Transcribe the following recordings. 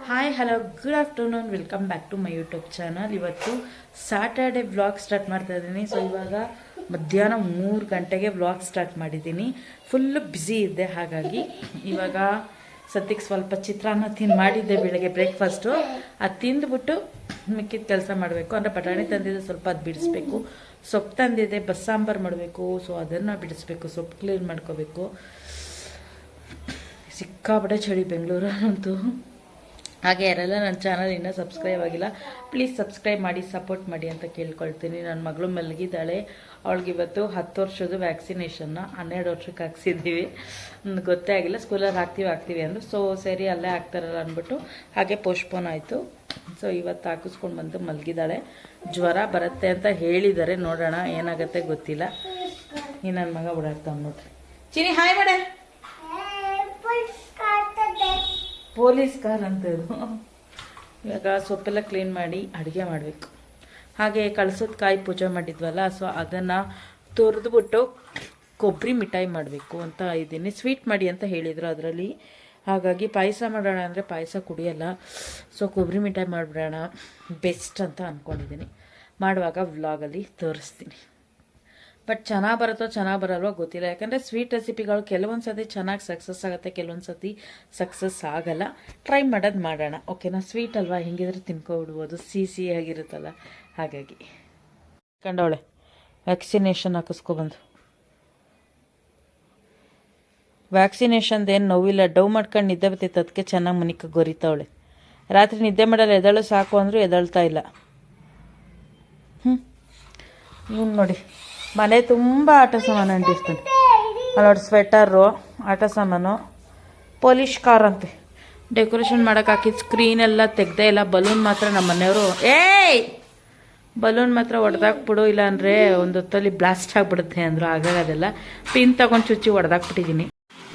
Hi hello good afternoon welcome back to my YouTube channel. ಇವತ್ತು Saturday vlog start ಮಾಡ್ತಾ ಇದ್ದೀನಿ. So ಇವಾಗ ಮಧ್ಯಾಹ್ನ 3 ಗಂಟೆಗೆ ವ್ಲಾಗ್ ಸ್ಟಾರ್ಟ್ ಮಾಡಿದ್ದೀನಿ. ಫುಲ್ಲು ಬ್ಯುಸಿ ಇದ್ದೆ, ಹಾಗಾಗಿ ಇವಾಗ ಸದ್ಯಕ್ಕೆ ಸ್ವಲ್ಪ ಚಿತ್ರಾನ್ನ ಮಾಡಿದ್ದೆ ಬೆಳಗ್ಗೆ ಬ್ರೇಕ್ಫಾಸ್ಟು. ಅದು ತಿಂದುಬಿಟ್ಟು ಮಿಕ್ಕಿದ ಕೆಲಸ ಮಾಡಬೇಕು. ಅಂದರೆ ಬಟಾಣಿ ತಂದಿದ್ದೆ, ಸ್ವಲ್ಪ ಅದು ಬಿಡಿಸ್ಬೇಕು. ಸೊಪ್ಪು ತಂದಿದ್ದೆ, ಬಸ್ಸಾಂಬಾರು ಮಾಡಬೇಕು. ಸೊ ಅದನ್ನು ಬಿಡಿಸ್ಬೇಕು, ಸೊಪ್ಪು ಕ್ಲೀನ್ ಮಾಡ್ಕೋಬೇಕು. ಸಿಕ್ಕಾಪಟ್ಟೆ ಚಳಿ ಬೆಂಗಳೂರಲ್ಲಂತೂ. ಹಾಗೆ ಯಾರೆಲ್ಲ ನನ್ನ ಚಾನಲ್ ಇನ್ನೂ ಸಬ್ಸ್ಕ್ರೈಬ್ ಆಗಿಲ್ಲ, ಪ್ಲೀಸ್ ಸಬ್ಸ್ಕ್ರೈಬ್ ಮಾಡಿ, ಸಪೋರ್ಟ್ ಮಾಡಿ ಅಂತ ಕೇಳ್ಕೊಳ್ತೀನಿ. ನನ್ನ ಮಗಳು ಮಲಗಿದ್ದಾಳೆ. ಅವಳಿಗಿವತ್ತು 10 ವರ್ಷದ ವ್ಯಾಕ್ಸಿನೇಷನ್ನ 12 ವರ್ಷಕ್ಕೆ ಹಾಕ್ಸಿದ್ದೀವಿ. ಗೊತ್ತೇ ಆಗಿಲ್ಲ, ಸ್ಕೂಲಲ್ಲಿ ಹಾಕ್ತೀವಿ ಅಂದರು. ಸೊ ಸರಿ ಅಲ್ಲೇ ಹಾಕ್ತಾರಲ್ಲ ಅಂದ್ಬಿಟ್ಟು ಹಾಗೆ ಪೋಸ್ಟ್ಪೋನ್ ಆಯಿತು. ಸೊ ಇವತ್ತು ಹಾಕಿಸ್ಕೊಂಡು ಬಂದು ಮಲಗಿದ್ದಾಳೆ. ಜ್ವರ ಬರುತ್ತೆ ಅಂತ ಹೇಳಿದ್ದಾರೆ, ನೋಡೋಣ ಏನಾಗುತ್ತೆ ಗೊತ್ತಿಲ್ಲ. ಈ ನನ್ನ ಮಗ ಓಡಾಡ್ತಾವೆ ನೋಡ್ರಿ. ಚಿನಿ ಹಾಯ್ ಮಾಡೆ. ಪೊಲೀಸ್ ಕಾರ್ ಅಂತ ಇದು. ಇವಾಗ ಸೊಪ್ಪೆಲ್ಲ ಕ್ಲೀನ್ ಮಾಡಿ ಅಡುಗೆ ಮಾಡಬೇಕು. ಹಾಗೆ ಕಳ್ಸೋದು ಕಾಯಿ ಪೂಜೆ ಮಾಡಿದ್ವಲ್ಲ, ಸೊ ಅದನ್ನು ತೊರೆದ್ಬಿಟ್ಟು ಕೊಬ್ಬರಿ ಮಿಠಾಯಿ ಮಾಡಬೇಕು ಅಂತ ಇದ್ದೀನಿ. ಸ್ವೀಟ್ ಮಾಡಿ ಅಂತ ಹೇಳಿದರು ಅದರಲ್ಲಿ. ಹಾಗಾಗಿ ಪಾಯಸ ಮಾಡೋಣ ಅಂದರೆ ಪಾಯಸ ಕುಡಿಯಲ್ಲ, ಸೊ ಕೊಬ್ಬರಿ ಮಿಠಾಯಿ ಮಾಡಿಬಿಡೋಣ ಬೆಸ್ಟ್ ಅಂತ ಅಂದ್ಕೊಂಡಿದ್ದೀನಿ. ಮಾಡುವಾಗ ವ್ಲಾಗಲ್ಲಿ ತೋರಿಸ್ತೀನಿ. ಬಟ್ ಚೆನ್ನಾಗಿ ಬರುತ್ತೋ ಚೆನ್ನಾಗಿ ಬರಲ್ವೋ ಗೊತ್ತಿಲ್ಲ. ಯಾಕಂದರೆ ಸ್ವೀಟ್ ರೆಸಿಪಿಗಳು ಕೆಲವೊಂದು ಸತಿ ಚೆನ್ನಾಗಿ ಸಕ್ಸಸ್ ಆಗುತ್ತೆ, ಕೆಲವೊಂದು ಸತಿ ಸಕ್ಸಸ್ ಆಗಲ್ಲ. ಟ್ರೈ ಮಾಡೋದು ಮಾಡೋಣ, ಓಕೆನಾ? ಸ್ವೀಟ್ ಅಲ್ವಾ, ಹೆಂಗಿದ್ರೆ ತಿನ್ಕೊಬಿಡ್ಬೋದು, ಸಿಹಿ ಆಗಿರುತ್ತಲ್ಲ. ಹಾಗಾಗಿ ಕಂಡವಳೆ ವ್ಯಾಕ್ಸಿನೇಷನ್ ಹಾಕಿಸ್ಕೊಬಂದು. ವ್ಯಾಕ್ಸಿನೇಷನ್ದೇನು ನೋವಿಲ್ಲ, ಡವ್ ಮಾಡ್ಕೊಂಡು ನಿದ್ದೆ ಬರ್ತೈತೆ, ಅದಕ್ಕೆ ಚೆನ್ನಾಗಿ ಮನಿಕ ಗೊರಿತಾವಳೆ. ರಾತ್ರಿ ನಿದ್ದೆ ಮಾಡಲ್ಲ, ಎದಳು ಸಾಕು ಅಂದರೂ ಎದಳ್ತಾ ಇಲ್ಲ. ಇವ್ನು ನೋಡಿ, ಮನೆ ತುಂಬ ಆಟ ಸಾಮಾನು ಅಂಟಿಸ್ತಾನೆ. ಅಲ್ಲಿ ನೋಡಿ, ಸ್ವೆಟರು, ಆಟ ಸಾಮಾನು, ಪೊಲೀಸ್ ಕಾರ್ ಅಂತೆ. ಡೆಕೋರೇಷನ್ ಮಾಡೋಕೆ ಹಾಕಿದ ಸ್ಕ್ರೀನ್ ಎಲ್ಲ ತೆಗ್ದೇ ಇಲ್ಲ. ಬಲೂನ್ ಮಾತ್ರ ನಮ್ಮ ಮನೆಯವರು ಬಲೂನ್ ಮಾತ್ರ ಹೊಡೆದಾಕ್ಬಿಡು, ಇಲ್ಲ ಅಂದರೆ ಒಂದು ಹೊತ್ತಲ್ಲಿ ಬ್ಲಾಸ್ಟ್ ಆಗಿಬಿಡುತ್ತೆ ಅಂದರು. ಆಗಾಗದೆಲ್ಲ ಪಿನ್ ತಗೊಂಡು ಚುಚ್ಚಿ ಹೊಡೆದಾಕ್ಬಿಟ್ಟಿದ್ದೀನಿ.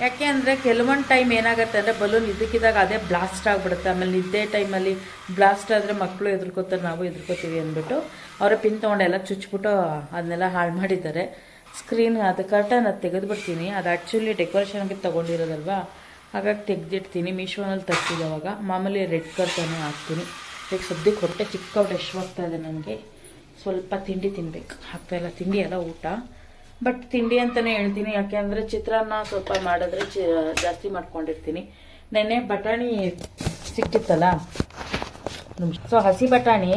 ಯಾಕೆ ಅಂದರೆ ಕೆಲವೊಂದು ಟೈಮ್ ಏನಾಗುತ್ತೆ ಅಂದರೆ ಬಲೂನ್ ಇದಕ್ಕಿದ್ದಾಗ ಅದೇ ಬ್ಲಾಸ್ಟ್ ಆಗಿಬಿಡುತ್ತೆ. ಆಮೇಲೆ ನಿದ್ದೆ ಟೈಮಲ್ಲಿ ಬ್ಲಾಸ್ಟ್ ಆದರೆ ಮಕ್ಕಳು ಎದುರ್ಕೋತಾರೆ, ನಾವು ಎದುರ್ಕೋತೀವಿ ಅಂದ್ಬಿಟ್ಟು ಅವರ ಪಿನ್ ತೊಗೊಂಡೆಲ್ಲ ಚುಚ್ಚಿಬಿಟ್ಟು ಅದನ್ನೆಲ್ಲ ಹಾಳು ಮಾಡಿದ್ದಾರೆ. ಸ್ಕ್ರೀನ್ ಅದು ಕರ್ಟನ್ ಅದು ತೆಗೆದುಬಿಡ್ತೀನಿ. ಅದು ಆ್ಯಕ್ಚುಲಿ ಡೆಕೋರೇಷನ್ಗೆ ತೊಗೊಂಡಿರೋದಲ್ವಾ, ಹಾಗಾಗಿ ತೆಗೆದಿಡ್ತೀನಿ. ಮೀಶೋನಲ್ಲಿ ತರಿಸಿದವಾಗ ಮಾಮೂಲಿ ರೆಡ್ ಕರ್ಟನ್ನು ಹಾಕ್ತೀನಿ. ಈಗ ಸದ್ಯಕ್ಕೆ ಹೊಟ್ಟೆ ಚಿಕ್ಕ ಹೋಗ್ತಾ ಇದೆ ನನಗೆ. ಸ್ವಲ್ಪ ತಿಂಡಿ ತಿನ್ಬೇಕು, ಆಗ್ತಾಯಿಲ್ಲ ತಿಂಡಿ ಎಲ್ಲ ಊಟ. ಬಟ್ ತಿಂಡಿ ಅಂತಲೇ ಹೇಳ್ತೀನಿ, ಯಾಕೆ ಅಂದರೆ ಚಿತ್ರಾನ್ನ ಸ್ವಲ್ಪ ಮಾಡಿದ್ರೆ ಜಾಸ್ತಿ ಮಾಡ್ಕೊಂಡಿರ್ತೀನಿ. ನೆನ್ನೆ ಬಟಾಣಿ ಸಿಕ್ಕಿತ್ತಲ್ಲ, ಸೊ ಹಸಿ ಬಟಾಣಿ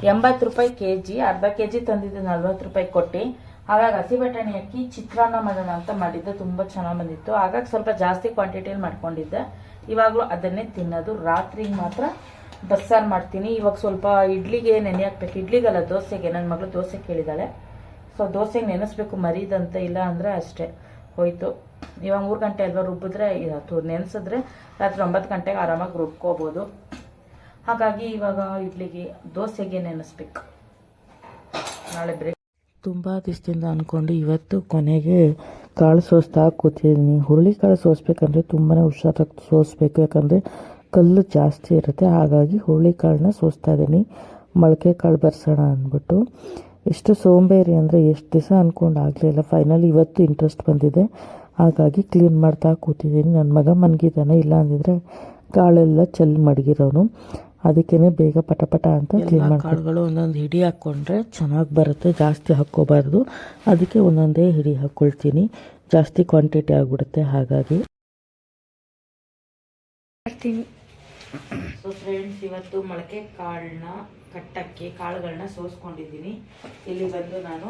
80 ರೂಪಾಯಿ kg, ಅರ್ಧ kg ತಂದಿದ್ದು 40 ರೂಪಾಯಿ ಕೊಟ್ಟು. ಹಾಗಾಗಿ ಹಸಿ ಬಟಾಣಿ ಹಾಕಿ ಚಿತ್ರಾನ್ನ ಮಾಡೋಣ ಅಂತ ಮಾಡಿದ್ದೆ, ತುಂಬ ಚೆನ್ನಾಗಿ ಬಂದಿತ್ತು. ಹಾಗಾಗಿ ಸ್ವಲ್ಪ ಜಾಸ್ತಿ ಕ್ವಾಂಟಿಟಿಯಲ್ಲಿ ಮಾಡ್ಕೊಂಡಿದ್ದೆ. ಇವಾಗಲೂ ಅದನ್ನೇ ತಿನ್ನೋದು. ರಾತ್ರಿಗೆ ಮಾತ್ರ ಬಸ್ಸಾರು ಮಾಡ್ತೀನಿ. ಇವಾಗ ಸ್ವಲ್ಪ ಇಡ್ಲಿಗೆ ನೆನೆ ಹಾಕ್ಬೇಕು. ಇಡ್ಲಿಗಲ್ಲ, ದೋಸೆಗೆ. ನನ್ನ ಮಗಳು ದೋಸೆ ಕೇಳಿದಾಳೆ, ಸೊ ದೋಸೆಗೆ ನೆನೆಸ್ಬೇಕು ಮರಿದಂತೆ, ಇಲ್ಲ ಅಂದರೆ ಅಷ್ಟೇ ಹೋಯ್ತು. ಇವಾಗ 3 ಗಂಟೆ ಅಲ್ವಾ, ರುಬ್ಬಿದ್ರೆ ನೆನೆಸಿದ್ರೆ ರಾತ್ರಿ 9 ಗಂಟೆಗೆ ಆರಾಮಾಗಿ ರುಬ್ಕೋಬೋದು. ಹಾಗಾಗಿ ಇವಾಗ ಇಡ್ಲಿಗೆ ದೋಸೆಗೆ ನೆನೆಸ್ಬೇಕು. ನಾಳೆ ಬ್ರೇಕ್. ತುಂಬ ದಿವಸದಿಂದ ಅಂದ್ಕೊಂಡು ಇವತ್ತು ಕೊನೆಗೆ ಕಾಳು ಸೋಸ್ತಾ ಕೂತಿದ್ದೀನಿ. ಹುರುಳಿಕಾಳು ಸೋಸ್ಬೇಕಂದ್ರೆ ತುಂಬಾ ಹುಷಾರಾಗಿ ಸೋಸ್ಬೇಕು, ಯಾಕಂದರೆ ಕಲ್ಲು ಜಾಸ್ತಿ ಇರುತ್ತೆ. ಹಾಗಾಗಿ ಹುರುಳಿಕಾಳನ್ನ ಸೋಸ್ತಾ ಇದ್ದೀನಿ, ಮೊಳಕೆ ಕಾಳು ಬರ್ಸೋಣ ಅಂದ್ಬಿಟ್ಟು. ಎಷ್ಟು ಸೋಂಬೇರಿ ಅಂದರೆ ಎಷ್ಟು ದಿವಸ ಅಂದ್ಕೊಂಡು ಆಗಲಿಲ್ಲ. ಫೈನಲಿ ಇವತ್ತು ಇಂಟ್ರೆಸ್ಟ್ ಬಂದಿದೆ, ಹಾಗಾಗಿ ಕ್ಲೀನ್ ಮಾಡ್ತಾ ಕೂತಿದ್ದೀನಿ. ನನ್ನ ಮಗ ಮನ್ಗಿದ್ದಾನೆ, ಇಲ್ಲ ಅಂದಿದ್ರೆ ಕಾಳೆಲ್ಲ ಚೆಲ್ಲಿ ಮಡಗಿರೋನು. ಅದಕ್ಕೇ ಬೇಗ ಪಟ ಅಂತ ಕ್ಲೀನ್ ಮಾಡಿ. ಕಾಳುಗಳು ಒಂದೊಂದು ಹಿಡಿ ಹಾಕ್ಕೊಂಡ್ರೆ ಚೆನ್ನಾಗಿ ಬರುತ್ತೆ, ಜಾಸ್ತಿ ಹಾಕ್ಕೋಬಾರ್ದು. ಅದಕ್ಕೆ ಒಂದೊಂದೇ ಹಿಡಿ ಹಾಕ್ಕೊಳ್ತೀನಿ, ಜಾಸ್ತಿ ಕ್ವಾಂಟಿಟಿ ಆಗಿಬಿಡುತ್ತೆ. ಹಾಗಾಗಿ ಸೊ ಫ್ರೆಂಡ್ಸ್, ಇವತ್ತು ಮೊಳಕೆ ಕಾಳನ್ನ ಕಟ್ಟಕ್ಕೆ ಕಾಳುಗಳನ್ನ ಸೋಸ್ಕೊಂಡಿದ್ದೀನಿ. ಇಲ್ಲಿ ಬಂದು ನಾನು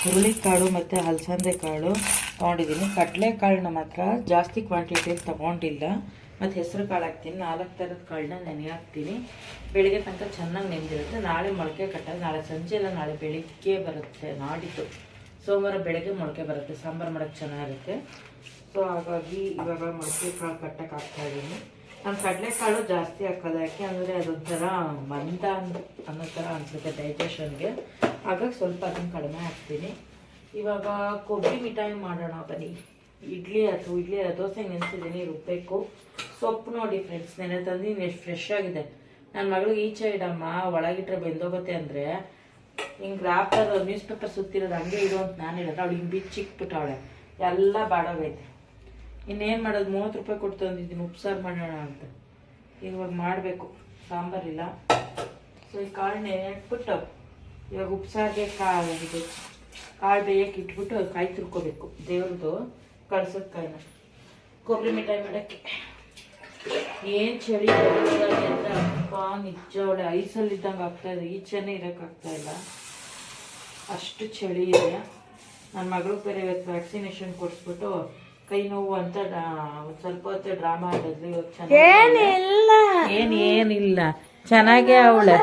ಹುರುಳಿಕಾಳು ಮತ್ತು ಅಲಸಂದೆ ಕಾಳು ತೊಗೊಂಡಿದ್ದೀನಿ. ಕಡಲೆಕಾಳನ್ನ ಮಾತ್ರ ಜಾಸ್ತಿ ಕ್ವಾಂಟಿಟಿಯಲ್ಲಿ ತೊಗೊಂಡಿಲ್ಲ. ಮತ್ತು ಹೆಸರು ಕಾಳು ಹಾಕ್ತೀನಿ. 4 ಥರದ ಕಾಳನ್ನ ನೆನೆ ಹಾಕ್ತೀನಿ. ಬೆಳಿಗ್ಗೆ ತನಕ ಚೆನ್ನಾಗಿ ನೆನೆದಿರುತ್ತೆ. ನಾಳೆ ಮೊಳಕೆ ಕಟ್ಟೋದು, ನಾಳೆ ಸಂಜೆ ಎಲ್ಲ ನಾಳೆ ಬೆಳಿಗ್ಗೆ ಬರುತ್ತೆ. ನಾಡಿದ್ದು ಸೋಮವಾರ ಬೆಳಗ್ಗೆ ಮೊಳಕೆ ಬರುತ್ತೆ, ಸಾಂಬಾರು ಮಾಡೋಕ್ಕೆ ಚೆನ್ನಾಗಿರುತ್ತೆ. ಸೊ ಹಾಗಾಗಿ ಇವಾಗ ಮೊಳಕೆ ಕಾಳು ಕಟ್ಟಕ್ಕೆ ಹಾಕ್ತಾಯಿದ್ದೀನಿ. ನಾನು ಕಡಲೆಕಾಳು ಜಾಸ್ತಿ ಹಾಕೋದು, ಯಾಕೆ ಅಂದರೆ ಅದೊಂಥರ ಮಂದ ಅನ್ನೋ ಥರ ಅನಿಸುತ್ತೆ ಡೈಜೆಷನ್ಗೆ. ಹಾಗಾಗಿ ಸ್ವಲ್ಪ ಅದನ್ನು ಕಡಿಮೆ ಹಾಕ್ತೀನಿ. ಇವಾಗ ಕೊಬ್ಬರಿ ಮಿಠಾಯಿ ಮಾಡೋಣ ಬನ್ನಿ. ಇಡ್ಲಿ ದೋಸೆಗೆ ನೆನೆಸಿದ್ದೀನಿ, ರುಬ್ಬೇಕು. ಸೊಪ್ಪು ನೋಡಿ ಫ್ರೆಂಡ್ಸ್, ನೆನೆ ತಂದು ಎಷ್ಟು ಫ್ರೆಶ್ ಆಗಿದೆ. ನನ್ನ ಮಗಳಿಗೆ ಈಚೆ ಇಡಮ್ಮ, ಒಳಗಿಟ್ರೆ ಬೆಂದೋಗುತ್ತೆ ಅಂದರೆ ಹಿಂಗೆ ರ್ಯಾಪರ್ ನ್ಯೂಸ್ ಪೇಪರ್ ಸುತ್ತಿರೋದು ಹಂಗೆ ಇಡು ಅಂತ ನಾನು ಹೇಳಿದ್ರೆ ಅವಳು ಹಿಂಗೆ ಬಿಚ್ಚಿಕ್ಬಿಟ್ಟವಳೆ, ಎಲ್ಲ ಬಾಡೋಗೈತೆ. ಇನ್ನೇನು ಮಾಡೋದು, 30 ರೂಪಾಯಿ ಕೊಟ್ಟು ತಂದಿದ್ದೀನಿ ಉಪ್ಸಾರು ಮಾಡೋಣ ಅಂತ. ಇವಾಗ ಮಾಡಬೇಕು, ಸಾಂಬಾರಿಲ್ಲ. ಸೊ ಈ ಕಾಳನ್ನೇ ಇಟ್ಬಿಟ್ಟು ಇವಾಗ ಉಪ್ಸಾರಿಗೆ ಕಾಳು ಬೇಯಕ್ಕೆ ಇಟ್ಬಿಟ್ಟು ಕಾಯಿ ತುರ್ಕೋಬೇಕು. ದೇವ್ರದ್ದು ಕಳ್ಸೋದ ಕಾಯಿನ ಕೊಬ್ಬರಿ ಮಿಠಾಯಿ ಮಾಡೋಕ್ಕೆ. ಏನು ಚಳಿ ಅಂತ ಅಪ್ಪ, ನಿಜ ಒಳ್ಳೆ ಐಸಲ್ಲಿದ್ದಂಗೆ ಆಗ್ತಾಯಿದೆ. ಈಚೆನೇ ಇರೋಕ್ಕಾಗ್ತಾ ಇಲ್ಲ, ಅಷ್ಟು ಚಳಿ ಇದೆ. ನನ್ನ ಮಗಳು ಬೇರೆ ಇವತ್ತು ವ್ಯಾಕ್ಸಿನೇಷನ್ ಕೊಡಿಸ್ಬಿಟ್ಟು ಕೈ ನೋವು ಅಂತ ಸ್ವಲ್ಪ ಹೊತ್ತು ಡ್ರಾಮಾ ಆಡಿದ್ವಿ. ಇವತ್ತು ಏನಿಲ್ಲ, ಚೆನ್ನಾಗೇ ಅವಳೆ.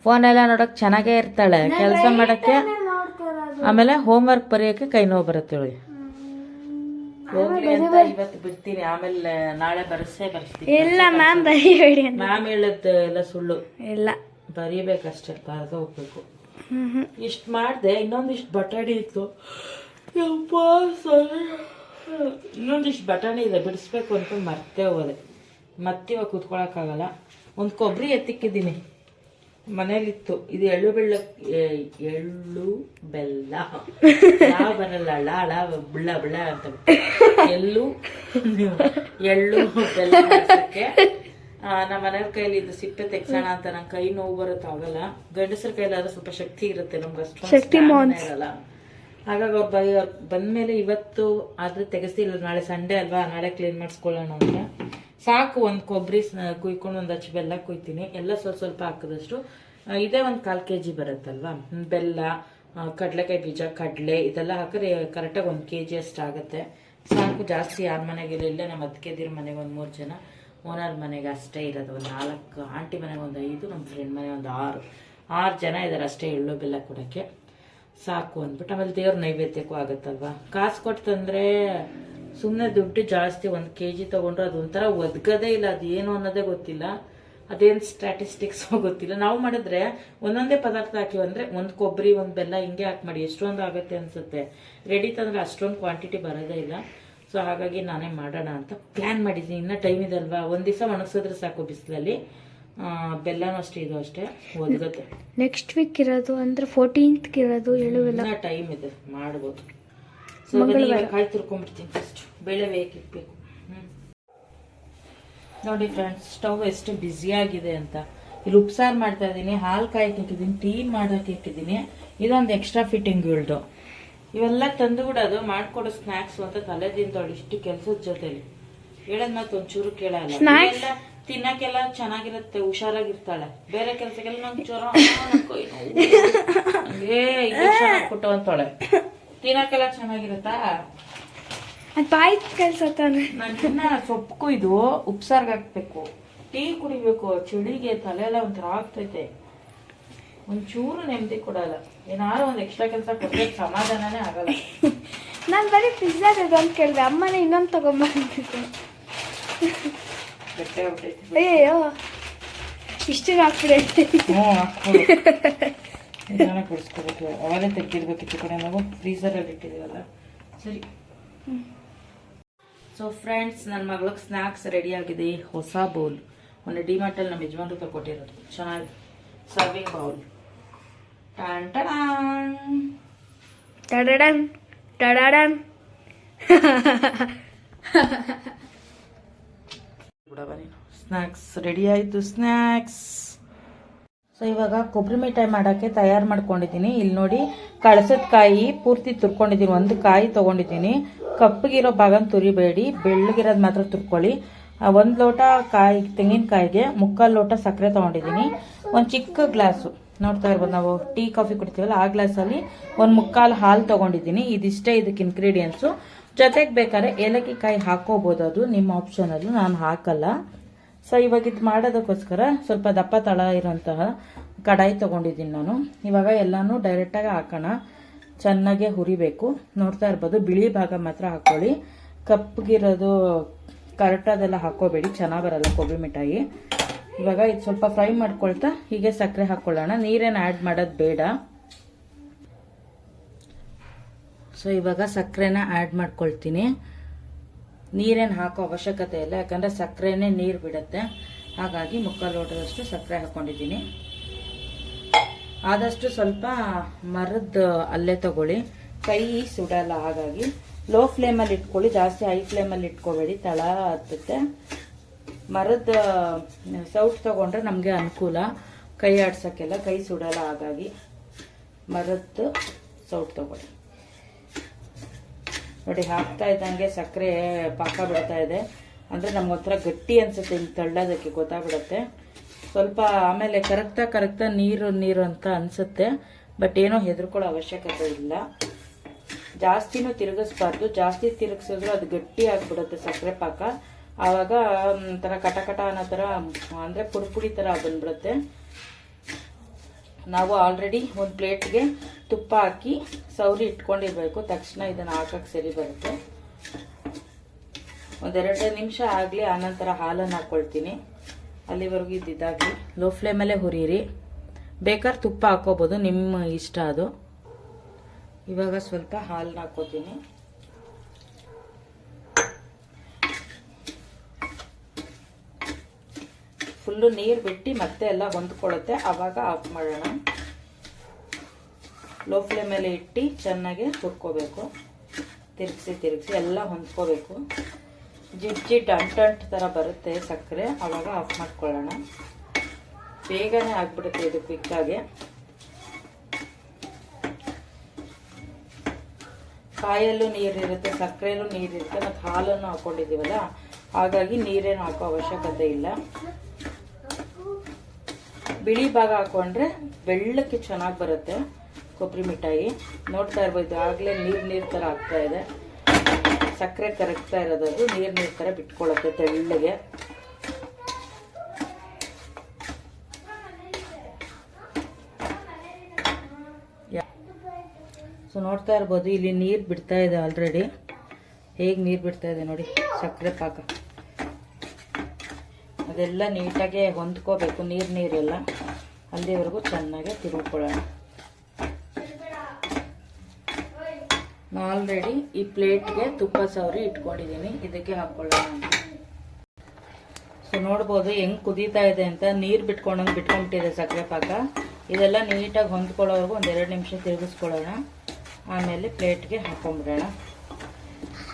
ಫೋನೆಲ್ಲ ನೋಡೋಕೆ ಚೆನ್ನಾಗೇ ಇರ್ತಾಳೆ, ಕೆಲಸ ಮಾಡೋಕ್ಕೆ. ಆಮೇಲೆ ಹೋಮ್ವರ್ಕ್ ಬರೆಯೋಕ್ಕೆ ಕೈ ನೋವು ಬರುತ್ತೆ ಅವಳಿಗೆ. ಹೋಗ್ಲಿ ಅಂತ ಇವತ್ತು ಬಿಡ್ತೀನಿ, ಆಮೇಲೆ ನಾಳೆ ಬರ್ಸ್ತೀನಿ. ಇಲ್ಲ ಮ್ಯಾಮ್ ಬರೀಬೇಡಿ, ಮ್ಯಾಮ್ ಹೇಳದ್ದು ಎಲ್ಲ ಸುಳ್ಳು ಇಲ್ಲ, ಬರೀಬೇಕಷ್ಟೇ, ಬರೆದ ಹೋಗ್ಬೇಕು. ಇಷ್ಟು ಮಾಡಿದೆ. ಇನ್ನೊಂದಿಷ್ಟು ಬಟಾಣಿ ಇತ್ತು, ಇನ್ನೊಂದಿಷ್ಟು ಬಟಾಣಿ ಇದೆ, ಬಿಡಿಸ್ಬೇಕು ಅನ್ಕೊಂಡು ಮರ್ತೇ ಹೋದೆ. ಮತ್ತೆ ಇವಾಗ ಕೂತ್ಕೊಳಕ್ಕಾಗಲ್ಲ. ಒಂದು ಕೊಬ್ಬರಿ ಎತ್ತಿಕ್ಕಿದ್ದೀನಿ, ಮನೇಲಿತ್ತು. ಇದು ಎಳ್ಳು ಬೆಲ್ಲ ಯಾವ ಬರಲ್ಲ, ಅಳ ಬುಳ್ಳ ಅಂತ ಎಳ್ಳು ಬೆಲ್ಲ ಹಾಕಕ್ಕೆ. ನಮ್ಮ ಮನೆಯವ್ರ ಕೈಲಿ ಇದು ಸಿಪ್ಪೆ ತೆಗ್ಸೋಣ ಅಂತ. ನಂಗೆ ಕೈ ನೋವು ಬರುತ್ತೆ, ಆಗಲ್ಲ. ಗಂಡಸರ ಕೈಲಾದ್ರೆ ಸ್ವಲ್ಪ ಶಕ್ತಿ ಇರುತ್ತೆ, ನಮ್ಗೆ ಅಷ್ಟೊಂದು ಇರಲ್ಲ. ಹಾಗಾಗಿ ಅವ್ರು ಬಂದ್ಮೇಲೆ ಇವತ್ತು ಆದ್ರೆ ತೆಗೆಸ್ತಿಲ್ಲ, ನಾಳೆ ಸಂಡೇ ಅಲ್ವಾ, ನಾಳೆ ಕ್ಲೀನ್ ಮಾಡಿಸ್ಕೊಳ್ಳೋಣ ಅಂತ. ಸಾಕು, ಒಂದು ಕೊಬ್ಬರಿ ಕುಯ್ಕೊಂಡು ಒಂದು ಅಚ್ಚು ಬೆಲ್ಲ ಕುಯ್ತೀನಿ, ಎಲ್ಲ ಸ್ವಲ್ಪ ಹಾಕಿದಷ್ಟು. ಇದೇ ಒಂದು 1/4 kg ಬರುತ್ತಲ್ವಾ ಬೆಲ್ಲ, ಕಡಲೆಕಾಯಿ ಬೀಜ, ಕಡಲೆ ಇದೆಲ್ಲ ಹಾಕಿದ್ರೆ ಕರೆಕ್ಟಾಗಿ 1 kg ಅಷ್ಟು ಆಗುತ್ತೆ. ಸಾಕು, ಜಾಸ್ತಿ ಯಾರ ಮನೆಗೆಲ್ಲ ಇಲ್ಲ. ನಮ್ಮ ಅತ್ತಿಗೆದಿರ ಮನೆಗೆ ಒಂದು 3 ಜನ, ಓನರ್ ಮನೆಗೆ ಅಷ್ಟೇ ಇರೋದು ಒಂದು 4, ಆಂಟಿ ಮನೆಗೆ ಒಂದು 5, ನಮ್ಮ ಫ್ರೆಂಡ್ ಮನೆ ಒಂದು 6 ಜನ ಇದ್ದಾರೆ ಅಷ್ಟೇ ಎಳ್ಳು ಬೆಲ್ಲ ಕೊಡೋಕ್ಕೆ. ಸಾಕು ಅಂದ್ಬಿಟ್ಟು ಆಮೇಲೆ ದೇವ್ರ ನೈವೇದ್ಯಕ್ಕೂ ಆಗುತ್ತಲ್ವಾ. ಕಾಸು ಕೊಟ್ಟು ತಂದರೆ ಸುಮ್ಮನೆ ದುಡ್ಡು ಜಾಸ್ತಿ. 1 kg ತೊಗೊಂಡ್ರೆ ಅದು ಒಂಥರ ಒದ್ಗದೇ ಇಲ್ಲ, ಅದೇನು ಅನ್ನೋದೇ ಗೊತ್ತಿಲ್ಲ, ಅದೇನು ಸ್ಟ್ಯಾಟಿಸ್ಟಿಕ್ಸ್ ಗೊತ್ತಿಲ್ಲ. ನಾವು ಮಾಡಿದ್ರೆ ಒಂದೊಂದೇ ಪದಾರ್ಥ ಹಾಕಿವಿ ಅಂದರೆ ಒಂದು ಕೊಬ್ಬರಿ, ಒಂದು ಬೆಲ್ಲ ಹಿಂಗೆ ಹಾಕಿ ಮಾಡಿ ಎಷ್ಟೊಂದು ಆಗುತ್ತೆ ಅನಿಸುತ್ತೆ. ರೆಡಿ ತಂದರೆ ಅಷ್ಟೊಂದು ಕ್ವಾಂಟಿಟಿ ಬರೋದೇ ಇಲ್ಲ. ಸೊ ಹಾಗಾಗಿ ನಾನೇ ಮಾಡೋಣ ಅಂತ ಪ್ಲ್ಯಾನ್ ಮಾಡಿದ್ದೀನಿ. ಇನ್ನೂ ಟೈಮ್ ಇದೆ ಅಲ್ವಾ, ಒಂದು ದಿವಸ ಒಣಗಿಸಿದ್ರೆ ಸಾಕು ಬಿಸಿಲಲ್ಲಿ. ಬೆಲ್ಲನೂ ಅಷ್ಟೇ, ಇದು ಅಷ್ಟೇ ಒದಗುತ್ತೆ. ನೆಕ್ಸ್ಟ್ ವೀಕ್ ಇರೋದು ಅಂದರೆ 14th ಇರೋದು, ಇನ್ನೂ ಟೈಮ್ ಇದೆ, ಮಾಡ್ಬೋದು. ಸೊ ಕಾಯಿ ತುರ್ಕೊಂಡ್ಬಿಡ್ತೀನಿ. ಫಸ್ಟ್ ಬೇಳೆ ಬೇಕಿಕ್ಬೇಕು. ನೋಡಿ ಫ್ರೆಂಡ್ಸ್, ಸ್ಟವ್ ಎಷ್ಟು ಬ್ಯುಸಿಯಾಗಿದೆ ಅಂತ. ಇಲ್ಲಿ ಉಪ್ಸಾರು ಮಾಡ್ತಾ ಇದ್ದೀನಿ, ಹಾಲು ಕಾಯಕ್ಕೆ ಇಟ್ಟಿದ್ದೀನಿ, ಟೀ ಮಾಡೋಕೆ ಇಟ್ಟಿದ್ದೀನಿ. ಇದೊಂದು ಎಕ್ಸ್ಟ್ರಾ ಫಿಟ್ಟಿಂಗ್ ಇಳ್ದು. ಇವೆಲ್ಲ ತಂದು ಬಿಡೋದು, ಮಾಡ್ಕೊಡೋ ಸ್ನ್ಯಾಕ್ಸ್ ಅಂತ ತಲೆ ತಿಂತಾಳು ಇಷ್ಟು ಕೆಲಸದ ಜೊತೆಲಿ. ಹೇಳೋದ್ ಮತ್ತೆ ಒಂಚೂರು ಕೇಳಲ್ಲ. ಎಲ್ಲ ತಿನ್ನಕ್ಕೆಲ್ಲ ಚೆನ್ನಾಗಿರುತ್ತೆ, ಹುಷಾರಾಗಿರ್ತಾಳೆ. ಬೇರೆ ಕೆಲಸಕ್ಕೆಲ್ಲ ನಂಗೆ ಜ್ವರ, ಹಂಗೇ ಇಂಜೆಕ್ಷನ್ ಹಾಕ್ಬಿಟ್ಟು ಅಂತಾಳೆ. ತಿನ್ನಕ್ಕೆಲ್ಲ ಚೆನ್ನಾಗಿರುತ್ತಾ? ಬಾಯಿ ಕೆಲಸ ತಾನೆ. ನನ್ನ ಸೊಪ್ಪು ಕೊಯ್ದು ಉಪ್ಸಾರ್ಗೆ ಹಾಕ್ಬೇಕು, ಟೀ ಕುಡಿಬೇಕು. ಚಳಿಗೆ ತಲೆ ಎಲ್ಲ ಒಂಥರ ಆಗ್ತೈತೆ, ಒಂಚೂರು ನೆಮ್ಮದಿ ಕೊಡಲ್ಲ. ಏನಾರು ಒಂದು ಎಕ್ಸ್ಟ್ರಾ ಕೆಲಸ ಕೊಟ್ಟರೆ ಸಮಾಧಾನನೇ ಆಗಲ್ಲ. ನಾನು ಬರೀ ಪಿಜ್ಜಾ ಅಂತ ಕೇಳಿದೆ, ಅಮ್ಮನೇ ಇನ್ನೊಂದು ತಗೊಂಡ್ಬಂದಿದ್ದೆ. ಬೆಟ್ಟೆ ಹೊಟ್ಟೈತಿ. ಅಯ್ಯೋ, ಇಷ್ಟು ಹಾಕ್ಬಿಡೈತೆ. ನಿಧಾನ ಕುಡಿಸ್ಕೋಬೇಕು, ಅವಾಗಲೇ ತೆಗ್ದಿರ್ಬೇಕಿತ್ತು ಕಡೆ. ನಾವು ಫ್ರೀಸರಲ್ಲಿ ಇಟ್ಟಿದ್ದೀವಲ್ಲ. ಸರಿ. ಸೊ ಫ್ರೆಂಡ್ಸ್, ನನ್ನ ಮಗಳಿಗೆ ಸ್ನ್ಯಾಕ್ಸ್ ರೆಡಿ ಆಗಿದೆ. ಹೊಸ ಬೌಲ್, ಮೊನ್ನೆ ಡಿಮಾರ್ಟಲ್ಲಿ ನಮ್ಮ ಯಜಮಾನ್ರು ತಗೊಟ್ಟಿರೋದು, ಚೆನ್ನಾಗಿ ಸರ್ವಿಂಗ್ ಬೌಲ್. ಟನ್ ಟಡಾನ್ ಟಡಾಡನ್. ಸ್ನ್ಯಾಕ್ಸ್ ರೆಡಿ ಆಯಿತು. ಸ್ನ್ಯಾಕ್ಸ್. ಸೊ ಇವಾಗ ಕೊಬ್ಬರಿ ಮಿಠಾಯಿ ಮಾಡೋಕ್ಕೆ ತಯಾರು ಮಾಡ್ಕೊಂಡಿದ್ದೀನಿ. ಇಲ್ಲಿ ನೋಡಿ, ಕಳಸದ ಕಾಯಿ ಪೂರ್ತಿ ತುರ್ಕೊಂಡಿದ್ದೀನಿ. ಒಂದು ಕಾಯಿ ತೊಗೊಂಡಿದ್ದೀನಿ. ಕಪ್ಪಗಿರೋ ಭಾಗನ ತುರಿಬೇಡಿ, ಬೆಳ್ಳಗಿರೋದು ಮಾತ್ರ ತುರ್ಕೊಳ್ಳಿ. 1 ಲೋಟ ಕಾಯಿ ತೆಂಗಿನಕಾಯಿಗೆ 3/4 ಲೋಟ ಸಕ್ಕರೆ ತೊಗೊಂಡಿದ್ದೀನಿ. ಒಂದು ಚಿಕ್ಕ ಗ್ಲಾಸು, ನೋಡ್ತಾ ಇರ್ಬೋದು, ನಾವು ಟೀ ಕಾಫಿ ಕುಡಿತೀವಲ್ಲ ಆ ಗ್ಲಾಸಲ್ಲಿ 1/4 ಹಾಲು ತೊಗೊಂಡಿದ್ದೀನಿ. ಇದಿಷ್ಟೇ ಇದಕ್ಕೆ ಇಂಗ್ರೀಡಿಯೆಂಟ್ಸು. ಜೊತೆಗೆ ಬೇಕಾದ್ರೆ ಏಲಕ್ಕಿ ಕಾಯಿ ಹಾಕೋಬೋದು, ಅದು ನಿಮ್ಮ ಆಪ್ಷನಲ್ಲೂ, ನಾನು ಹಾಕಲ್ಲ. ಸೊ ಇವಾಗ ಇದು ಮಾಡೋದಕ್ಕೋಸ್ಕರ ಸ್ವಲ್ಪ ದಪ್ಪ ತಳ ಇರೋಂತಹ ಕಡಾಯಿ ತೊಗೊಂಡಿದ್ದೀನಿ ನಾನು. ಇವಾಗ ಎಲ್ಲನೂ ಡೈರೆಕ್ಟಾಗಿ ಹಾಕೋಣ. ಚೆನ್ನಾಗೆ ಹುರಿಬೇಕು. ನೋಡ್ತಾ ಇರ್ಬೋದು, ಬಿಳಿ ಭಾಗ ಮಾತ್ರ ಹಾಕ್ಕೊಳ್ಳಿ, ಕಪ್ಪಗಿರೋದು ಕರೆಕ್ಟಾದೆಲ್ಲ ಹಾಕೋಬೇಡಿ, ಚೆನ್ನಾಗಿ ಬರಲ್ಲ ಕೊಬ್ಬರಿ ಮಿಠಾಯಿ. ಇವಾಗ ಇದು ಸ್ವಲ್ಪ ಫ್ರೈ ಮಾಡ್ಕೊಳ್ತಾ ಹೀಗೆ ಸಕ್ಕರೆ ಹಾಕ್ಕೊಳ್ಳೋಣ. ನೀರೇನು ಆ್ಯಡ್ ಮಾಡೋದು ಬೇಡ. ಸೊ ಇವಾಗ ಸಕ್ಕರೆನ ಆ್ಯಡ್ ಮಾಡ್ಕೊಳ್ತೀನಿ. ನೀರೇನು ಹಾಕೋ ಅವಶ್ಯಕತೆ ಇಲ್ಲ, ಯಾಕಂದರೆ ಸಕ್ಕರೆನೇ ನೀರು ಬಿಡುತ್ತೆ. ಹಾಗಾಗಿ 3/4 ಲೋಟದಷ್ಟು ಸಕ್ಕರೆ ಹಾಕ್ಕೊಂಡಿದ್ದೀನಿ. ಆದಷ್ಟು ಸ್ವಲ್ಪ ಮರದ ಅಲ್ಲೇ ತಗೊಳ್ಳಿ, ಕೈ ಸುಡಲ್ಲ. ಹಾಗಾಗಿ ಲೋ ಫ್ಲೇಮಲ್ಲಿ ಇಟ್ಕೊಳ್ಳಿ, ಜಾಸ್ತಿ ಹೈ ಫ್ಲೇಮಲ್ಲಿ ಇಟ್ಕೋಬೇಡಿ, ತಳ ಹತ್ತುತ್ತೆ. ಮರದ ಸೌಟ್ ತೊಗೊಂಡ್ರೆ ನಮಗೆ ಅನುಕೂಲ, ಕೈ ಆಡ್ಸೋಕ್ಕೆಲ್ಲ ಕೈ ಸುಡಲ್ಲ. ಹಾಗಾಗಿ ಮರದ್ದು ಸೌಟ್ ತೊಗೊಳ್ಳಿ. ನೋಡಿ, ಹಾಕ್ತಾ ಇದ್ದಂಗೆ ಸಕ್ಕರೆ ಪಾಕ ಬಿಡ್ತಾ ಇದೆ. ಅಂದರೆ ನಮ್ಗೊಂಥರ ಗಟ್ಟಿ ಅನ್ಸುತ್ತೆ, ಹಿಂಗೆ ತಳ್ಳೋದಕ್ಕೆ ಗೊತ್ತಾಗ್ಬಿಡುತ್ತೆ ಸ್ವಲ್ಪ. ಆಮೇಲೆ ಕರಗ್ತಾ ನೀರು ಅಂತ ಅನಿಸುತ್ತೆ. ಬಟ್ ಏನೋ ಹೆದರ್ಕೊಳ್ಳೋ ಅವಶ್ಯಕತೆ ಇಲ್ಲ. ಜಾಸ್ತಿನೂ ತಿರುಗಿಸ್ಬಾರ್ದು, ಜಾಸ್ತಿ ತಿರುಗಿಸಿದ್ರು ಅದು ಗಟ್ಟಿ ಆಗಿಬಿಡುತ್ತೆ ಸಕ್ಕರೆ ಪಾಕ. ಆವಾಗ ಒಂಥರ ಕಟ ಅನ್ನೋ ಥರ, ಅಂದರೆ ಪುಡಿ ಥರ ಬಂದ್ಬಿಡುತ್ತೆ. ನಾವು ಆಲ್ರೆಡಿ ಒಂದು ಪ್ಲೇಟ್ಗೆ ತುಪ್ಪ ಹಾಕಿ ಸೌರಿ ಇಟ್ಕೊಂಡಿರ್ಬೇಕು. ತಕ್ಷಣ ಇದನ್ನು ಹಾಕಕ್ಕೆ ಸರಿ ಬರುತ್ತೆ. ಒಂದೆರಡು ನಿಮಿಷ ಆಗಲಿ, ಆನಂತರ ಹಾಲನ್ನು ಹಾಕ್ಕೊಳ್ತೀನಿ. ಅಲ್ಲಿವರೆಗೂ ಇದ್ದಿದ್ದಾಗಲಿ ಲೋ ಫ್ಲೇಮಲ್ಲೇ ಹುರಿಯಿರಿ. ಬೇಕಾದ್ರೆ ತುಪ್ಪ ಹಾಕೋಬೋದು, ನಿಮ್ಮ ಇಷ್ಟ ಅದು. ಇವಾಗ ಸ್ವಲ್ಪ ಹಾಲನ್ನ ಹಾಕೋತೀನಿ. ಫುಲ್ಲು ನೀರು ಬಿಟ್ಟು ಮತ್ತೆ ಎಲ್ಲ ಹೊಂದ್ಕೊಳ್ಳುತ್ತೆ. ಆವಾಗ ಆಫ್ ಮಾಡೋಣ. ಲೋ ಫ್ಲೇಮಲ್ಲಿ ಇಟ್ಟು ಚೆನ್ನಾಗಿ ಹುರ್ಕೋಬೇಕು. ತಿರುಗಿಸಿ ಎಲ್ಲ ಹೊಂದ್ಕೋಬೇಕು. ಜಿಡ್ ಅಂಟು ಥರ ಬರುತ್ತೆ ಸಕ್ಕರೆ. ಆವಾಗ ಆಫ್ ಮಾಡ್ಕೊಳ್ಳೋಣ. ಬೇಗನೆ ಆಗ್ಬಿಡುತ್ತೆ ಇದು ಕ್ವಿಕ್ಕಾಗಿ. ಕಾಯಲ್ಲೂ ನೀರಿರುತ್ತೆ, ಸಕ್ಕರೆಯಲ್ಲೂ ನೀರಿರುತ್ತೆ, ಮತ್ತು ಹಾಲನ್ನು ಹಾಕ್ಕೊಂಡಿದ್ದೀವಲ್ಲ, ಹಾಗಾಗಿ ನೀರೇನು ಹಾಕೋ ಅವಶ್ಯಕತೆ ಇಲ್ಲ. ಬಿಳಿ ಭಾಗ ಹಾಕೊಂಡ್ರೆ ಬೆಳ್ಳಕ್ಕೆ ಚೆನ್ನಾಗಿ ಬರುತ್ತೆ ಕೊಬ್ಬರಿ ಮಿಠಾಯಿ. ನೋಡ್ತಾ ಇರ್ಬೋದು, ಆಗಲೇ ನೀರು ಥರ ಆಗ್ತಾ ಇದೆ. ಸಕ್ಕರೆ ಕರಗ್ತಾ ಇರೋದು, ಅದು ನೀರು ಥರ ಬಿಟ್ಕೊಳ್ಳುತ್ತೆ ತೆಳ್ಳಗೆ. ಸೊ ನೋಡ್ತಾ ಇರ್ಬೋದು, ಇಲ್ಲಿ ನೀರು ಬಿಡ್ತಾ ಇದೆ ಆಲ್ರೆಡಿ. ಹೇಗೆ ನೀರು ಬಿಡ್ತಾ ಇದೆ ನೋಡಿ, ಸಕ್ಕರೆ ಪಾಕ ಅದೆಲ್ಲ ನೀಟಾಗೆ ಹೊಂದ್ಕೋಬೇಕು. ನೀರೆಲ್ಲ ಅಲ್ಲಿವರೆಗೂ ಚೆನ್ನಾಗಿ ತಿರುಗಿಕೊಳ್ಳೋಣ. ಆಲ್ರೆಡಿ ಈ ಪ್ಲೇಟ್ಗೆ ತುಪ್ಪ ಸವರಿ ಇಟ್ಕೊಂಡಿದ್ದೀನಿ, ಇದಕ್ಕೆ ಹಾಕ್ಕೊಳ್ಳೋಣ. ಸೊ ನೋಡ್ಬೋದು ಹೆಂಗೆ ಕುದೀತಾ ಇದೆ ಅಂತ. ನೀರು ಬಿಟ್ಕೊಂಡ್ಬಿಟ್ಟಿದೆ ಸಕ್ಕರೆ ಪಾಕ. ಇದೆಲ್ಲ ನೀಟಾಗಿ ಹೊಂದ್ಕೊಳ್ಳೋವರೆಗೂ ಒಂದೆರಡು ನಿಮಿಷ ತಿರುಗಿಸ್ಕೊಳ್ಳೋಣ. ಆಮೇಲೆ ಪ್ಲೇಟ್ಗೆ ಹಾಕೊಂಡ್ಬಿಡೋಣ.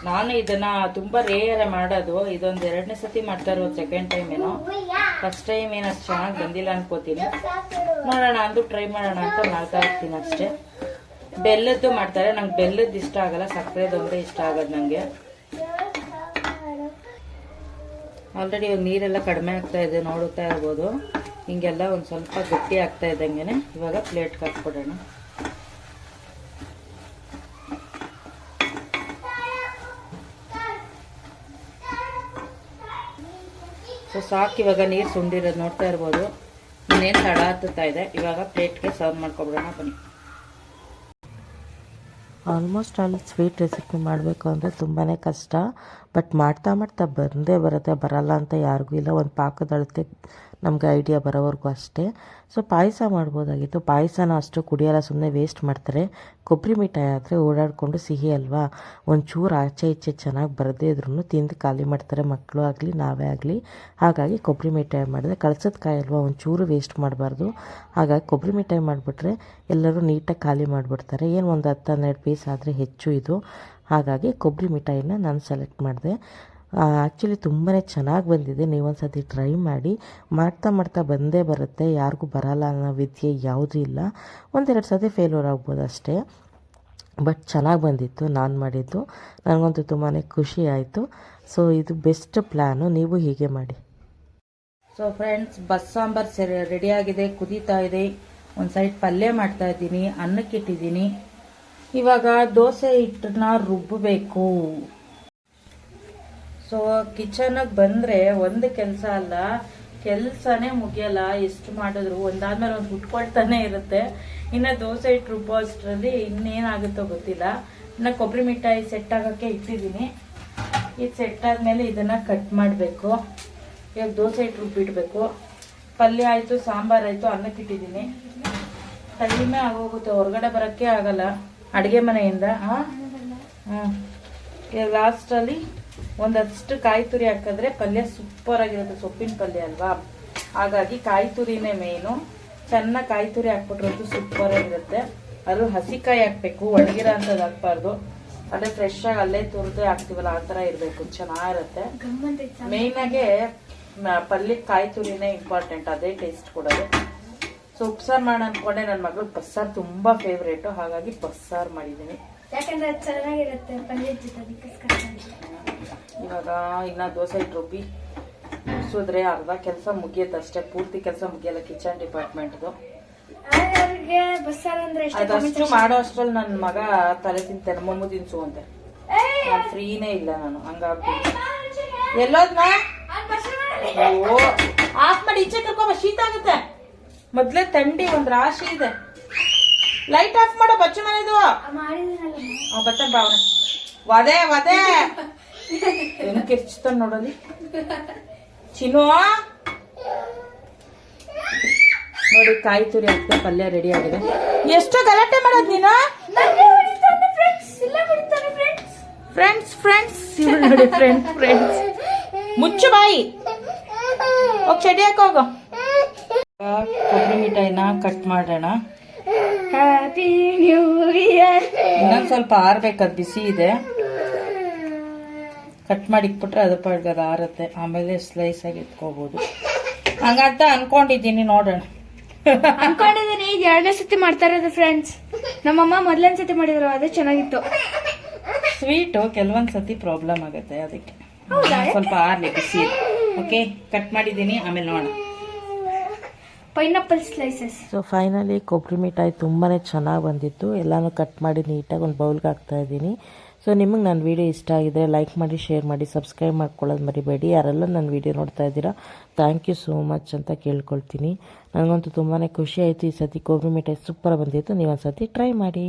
ನಾನು ಇದನ್ನು ತುಂಬ ರೇರ್ ಮಾಡೋದು. ಇದೊಂದು 2ನೇ ಸತಿ ಮಾಡ್ತಾ ಇರೋದು, ಸೆಕೆಂಡ್ ಟೈಮ್ ಏನೋ. ಫಸ್ಟ್ ಟೈಮ್ ಏನು ಅಷ್ಟು ಚೆನ್ನಾಗಿ ಬಂದಿಲ್ಲ ಅನ್ಕೋತೀನಿ. ನೋಡೋಣ, ಅಂದು ಟ್ರೈ ಮಾಡೋಣ ಅಂತ ಮಾಡ್ತಾ ಇರ್ತೀನಿ ಅಷ್ಟೇ. ಬೆಲ್ಲದ್ದು ಮಾಡ್ತಾರೆ, ನಂಗೆ ಬೆಲ್ಲದ್ದು ಇಷ್ಟ ಆಗಲ್ಲ, ಸಕ್ಕರೆದೊಂದೇ ಇಷ್ಟ ಆಗೋದು ನನಗೆ. ಆಲ್ರೆಡಿ ಇವಾಗ ನೀರೆಲ್ಲ ಕಡಿಮೆ ಆಗ್ತಾ ಇದೆ, ನೋಡುತ್ತಾ ಇರ್ಬೋದು. ಹಿಂಗೆಲ್ಲ ಒಂದು ಸ್ವಲ್ಪ ಗಟ್ಟಿ ಆಗ್ತಾ ಇದ್ದಂಗೆ ಇವಾಗ ಪ್ಲೇಟ್ಗೆ ಹಾಕ್ಕೊಡೋಣ. ಸೊ ಸಾಕು, ಇವಾಗ ನೀರು ಸುಂಡಿರೋದು ನೋಡ್ತಾ ಇರ್ಬೋದು. ಇನ್ನೇನು ತಡ ಹತ್ತುತ್ತಾ ಇದೆ. ಇವಾಗ ಪ್ಲೇಟ್ಗೆ ಸರ್ವ್ ಮಾಡ್ಕೊಬಿಡೋಣ ಬನ್ನಿ. ಆಲ್ಮೋಸ್ಟ್ ಆಲ್ ಸ್ವೀಟ್ ರೆಸಿಪಿ ಮಾಡಬೇಕು ಅಂದರೆ ತುಂಬಾ ಕಷ್ಟ. ಬಟ್ ಮಾಡ್ತಾ ಬಂದೇ ಬರುತ್ತೆ, ಬರಲ್ಲ ಅಂತ ಯಾರಿಗೂ ಇಲ್ಲ. ಒಂದು ಪಾಕದ ಅಳತೆ ನಮಗೆ ಐಡಿಯಾ ಬರೋವರೆಗೂ ಅಷ್ಟೇ. ಸೊ ಪಾಯಸ ಮಾಡ್ಬೋದಾಗಿತ್ತು. ಪಾಯಸನ ಅಷ್ಟು ಕುಡಿಯೋಲ್ಲ, ಸುಮ್ಮನೆ ವೇಸ್ಟ್ ಮಾಡ್ತಾರೆ. ಕೊಬ್ಬರಿ ಮಿಠಾಯಿ ಆದರೆ ಓಡಾಡಿಕೊಂಡು ಸಿಹಿ ಅಲ್ವಾ, ಒಂಚೂರು ಆಚೆ ಈಚೆ ಚೆನ್ನಾಗಿ ಬರದೇ ಇದ್ರೂ ತಿಂದು ಖಾಲಿ ಮಾಡ್ತಾರೆ, ಮಕ್ಕಳು ಆಗಲಿ ನಾವೇ ಆಗಲಿ. ಹಾಗಾಗಿ ಕೊಬ್ಬರಿ ಮಿಠಾಯಿ ಮಾಡಿದ್ರೆ ಕಳ್ಸದ ಕಾಯಿ ಅಲ್ವಾ, ಒಂಚೂರು ವೇಸ್ಟ್ ಮಾಡಬಾರ್ದು. ಹಾಗಾಗಿ ಕೊಬ್ಬರಿ ಮಿಠಾಯಿ ಮಾಡಿಬಿಟ್ರೆ ಎಲ್ಲರೂ ನೀಟಾಗಿ ಖಾಲಿ ಮಾಡಿಬಿಡ್ತಾರೆ. ಏನು ಒಂದು 10-12 ಪೀಸ್ ಆದರೆ ಹೆಚ್ಚು ಇದು. ಹಾಗಾಗಿ ಕೊಬ್ಬರಿ ಮಿಠಾಯಿನ ನಾನು ಸೆಲೆಕ್ಟ್ ಮಾಡಿದೆ. ಆ್ಯಕ್ಚುಲಿ ತುಂಬಾ ಚೆನ್ನಾಗಿ ಬಂದಿದೆ. ನೀವೊಂದು ಸತಿ ಟ್ರೈ ಮಾಡಿ. ಮಾಡ್ತಾ ಬಂದೇ ಬರುತ್ತೆ, ಯಾರಿಗೂ ಬರಲ್ಲ ಅನ್ನೋ ವಿದ್ಯೆ ಯಾವುದೂ ಇಲ್ಲ. 1-2 ಸತಿ ಫೇಲ್ಯೂರ್ ಆಗ್ಬೋದು ಅಷ್ಟೇ. ಬಟ್ ಚೆನ್ನಾಗಿ ಬಂದಿತ್ತು ನಾನು ಮಾಡಿದ್ದು. ನನಗಂತೂ ತುಂಬಾ ಖುಷಿ ಆಯಿತು. ಸೊ ಇದು ಬೆಸ್ಟ್ ಪ್ಲ್ಯಾನು, ನೀವು ಹೀಗೆ ಮಾಡಿ. ಸೊ ಫ್ರೆಂಡ್ಸ್, ಬಸ್ಸಾಂಬಾರ್ ರೆಡಿಯಾಗಿದೆ, ಕುದೀತಾ ಇದೆ. ಒಂದು ಸೈಡ್ ಪಲ್ಯ ಮಾಡ್ತಾ ಇದ್ದೀನಿ, ಅನ್ನಕ್ಕೆ ಇಟ್ಟಿದ್ದೀನಿ. ಇವಾಗ ದೋಸೆ ಹಿಟ್ಟನ್ನ ರುಬ್ಬಬೇಕು. ಸೊ ಕಿಚನ್ಗೆ ಬಂದರೆ ಒಂದು ಕೆಲಸ ಅಲ್ಲ, ಕೆಲಸನೇ ಮುಗಿಯಲ್ಲ. ಎಷ್ಟು ಮಾಡಿದ್ರು ಒಂದಾದ್ಮೇಲೆ ಒಂದು ಹುಟ್ಕೊಳ್ತಾನೆ ಇರುತ್ತೆ. ಇನ್ನು ದೋಸೆ ಹಿಟ್ಟು ರುಬ್ಬೋ ಅಷ್ಟರಲ್ಲಿ ಇನ್ನೇನಾಗುತ್ತೋ ಗೊತ್ತಿಲ್ಲ. ಇನ್ನು ಕೊಬ್ಬರಿ ಮಿಠಾಯಿ ಸೆಟ್ ಆಗೋಕ್ಕೆ ಇಟ್ಟಿದ್ದೀನಿ. ಇದು ಸೆಟ್ ಆದಮೇಲೆ ಇದನ್ನು ಕಟ್ ಮಾಡಬೇಕು. ಇವಾಗ ದೋಸೆ ಹಿಟ್ಟು ರುಬ್ಬಿಡಬೇಕು. ಪಲ್ಯ ಆಯಿತು, ಸಾಂಬಾರು ಆಯಿತು, ಅನ್ನಕ್ಕೆ ಇಟ್ಟಿದ್ದೀನಿ. ಟೈಮೇ ಆಗೋಗುತ್ತೆ, ಹೊರಗಡೆ ಬರೋಕ್ಕೆ ಆಗಲ್ಲ ಅಡುಗೆ ಮನೆಯಿಂದ. ಲಾಸ್ಟಲ್ಲಿ ಒಂದಷ್ಟು ಕಾಯಿ ತುರಿ ಹಾಕಿದ್ರೆ ಪಲ್ಯ ಸೂಪರ್ ಆಗಿರುತ್ತೆ. ಸೊಪ್ಪಿನ ಪಲ್ಯ ಅಲ್ವಾ, ಹಾಗಾಗಿ ಕಾಯಿ ತುರಿನೇ ಮೇನು. ಚೆನ್ನಾಗಿ ಕಾಯಿ ತುರಿ ಹಾಕ್ಬಿಟ್ರಂತೂ ಸೂಪರ್ ಆಗಿರುತ್ತೆ. ಅದು ಹಸಿಕಾಯಿ ಹಾಕಬೇಕು, ಒಣಗಿರೋ ಅಂಥದ್ದು ಹಾಕ್ಬಾರ್ದು. ಅದೇ ಫ್ರೆಶ್ ಆಗಿ ಅಲ್ಲೇ ತುರ್ದೇ ಹಾಕ್ತಿವಲ್ಲ ಆ ಥರ ಇರಬೇಕು, ಚೆನ್ನಾಗಿರುತ್ತೆ. ಗಮ್ಮಂತೈತೆ. ಮೇಯ್ನಾಗೆ ಪಲ್ಯ ಕಾಯಿ ತುರಿನೇ ಇಂಪಾರ್ಟೆಂಟ್, ಅದೇ ಟೇಸ್ಟ್ ಕೊಡೋದು. ಸೊ ಉಪ್ಸಾರು ಮಾಡೋಣ ಅನ್ಕೊಂಡೆ, ನನ್ನ ಮಗಳು ಬಸ್ಸಾರು ತುಂಬಾ ಫೇವ್ರೇಟು, ಹಾಗಾಗಿ ಬಸ್ಸಾರು ಮಾಡಿದ್ದೀನಿ. ಯಾಕಂದ್ರೆ ಅದು ಚೆನ್ನಾಗಿರುತ್ತೆ ಪಲ್ಯದ ಜೊತೆ, ಅದಕ್ಕೋಸ್ಕರ. ಇವಾಗ ಇನ್ನ ದೋಸೆ ಹಿಟ್ಟು ರುಬ್ಬಿ ಮುಗಿಸಿದ್ರೆ ಅರ್ಧ ಕೆಲಸ ಮುಗಿಯುತ್ತೆ ಅಷ್ಟೇ, ಪೂರ್ತಿ ಕೆಲಸ ಮುಗಿಯಲ್ಲ ಕಿಚನ್ ಡಿಪಾರ್ಟ್ಮೆಂಟ್ದು. ಅವ್ರಿಗೆ ಬಸ್ಸಾರು ಅಂದ್ರೆ ಇಷ್ಟ. ಅದಷ್ಟು ಮಾಡೋ ಅಷ್ಟ್ರಲ್ಲಿ ನನ್ನ ಮಗ ತಲೆ ತಿಂತಾನೆ, ಮೊಮ್ಮು ತಿನ್ಸು ಅಂತ. ನಾನು ಫ್ರೀನೇ ಇಲ್ಲ, ನಾನು ಹಂಗಾಗ್ಬಿಟ್ಟು. ಎಲ್ಲೋದ್ನಾ? ಓ ಆಫ್ ಮಾಡಿ ಈಚೆ ಕರ್ಕೊಂಬ, ಶೀತ ಆಗುತ್ತೆ. ಮೊದ್ಲೇ ಥಂಡಿ ಒಂದ್ ರಾಶಿ ಇದೆ. ಲೈಟ್ ಆಫ್ ಮಾಡೋ, ಬಚ್ಚು ಮನೆದು ಬತ್ತ ಬಾವನೆ ವದೆ ವದೆ ಏನು ಕಿರ್ಚ್ತಾನ ನೋಡಲಿ. ಚಿನ್ನು ನೋಡಿ, ಕಾಯಿ ತುರಿ ಹಾಕ್ತೆ, ಪಲ್ಯ ರೆಡಿ ಆಗಿದೆ. ಎಷ್ಟು ಗಲಾಟೆ ಮಾಡೋದು ನೀನು? ಫ್ರೆಂಡ್ಸ್ ಫ್ರೆಂಡ್ಸ್ ನೋಡಿ, ಫ್ರೆಂಡ್ಸ್ ಮುಚ್ಚು ಬಾಯಿ, ಹೋಗಿ ಚಡಿ ಹಾಕೋಗು. ಕೊಬ್ಬರಿ ಮಿಠಾಯಿನ ಕಟ್ ಮಾಡೋಣ. Happy new year. ಇನ್ನೊಂದು ಸ್ವಲ್ಪ ಆರ್ಬೇಕದು, ಬಿಸಿ ಇದೆ. ಕಟ್ ಮಾಡಿ ಇಟ್ಬಿಟ್ರೆ ಅದ್ರ ಪಾಡ್ಗೆ ಅದು ಆರುತ್ತೆ, ಆಮೇಲೆ ಸ್ಲೈಸ್ ಆಗಿ ಇಟ್ಕೋಬಹುದು. ಹಂಗಂತ ಅನ್ಕೊಂಡಿದ್ದೀನಿ, ನೋಡೋಣ. ಅನ್ಕೊಂಡಿದ್ದೀನಿ. ಈಗ 2ನೇ ಸತಿ ಮಾಡ್ತಾ ಇರೋದು ಫ್ರೆಂಡ್ಸ್. ನಮ್ಮಮ್ಮ ಮೊದಲನೇ ಸತಿ ಮಾಡಿದ್ರು, ಅದೇ ಚೆನ್ನಾಗಿತ್ತು. ಸ್ವೀಟು ಕೆಲವೊಂದು ಸತಿ ಪ್ರಾಬ್ಲಮ್ ಆಗುತ್ತೆ, ಅದಕ್ಕೆ ಸ್ವಲ್ಪ ಆರ್ಲಿ, ಬಿಸಿ ಇದೆ. ಓಕೆ, ಕಟ್ ಮಾಡಿದ್ದೀನಿ, ಆಮೇಲೆ ನೋಡೋಣ. Pineapple slices. ಸೊ ಫೈನಲಿ ಕೊಬ್ಬರಿ ಮಿಠಾಯಿ ತುಂಬಾ ಚೆನ್ನಾಗಿ ಬಂದಿತ್ತು. ಎಲ್ಲನೂ ಕಟ್ ಮಾಡಿ ನೀಟಾಗಿ ಒಂದು ಬೌಲ್ಗೆ ಹಾಕ್ತಾಯಿದ್ದೀನಿ. ಸೊ ನಿಮಗೆ ನನ್ನ ವೀಡಿಯೋ ಇಷ್ಟ ಆಗಿದ್ರೆ ಲೈಕ್ ಮಾಡಿ, ಶೇರ್ ಮಾಡಿ, ಸಬ್ಸ್ಕ್ರೈಬ್ ಮಾಡ್ಕೊಳ್ಳೋದು ಮರಿಬೇಡಿ. ಯಾರೆಲ್ಲ ನನ್ನ ವೀಡಿಯೋ ನೋಡ್ತಾ ಇದ್ದೀರಾ, ಥ್ಯಾಂಕ್ ಯು ಸೋ ಮಚ್ ಅಂತ ಕೇಳ್ಕೊಳ್ತೀನಿ. ನನಗಂತೂ ತುಂಬಾ ಖುಷಿ ಆಯಿತು. ಈ ಸತಿ ಕೊಬ್ಬರಿ ಮಿಠಾಯಿ ಸೂಪರ್ ಬಂದಿತ್ತು. ನೀವು ಒಂದು ಸತಿ ಟ್ರೈ ಮಾಡಿ.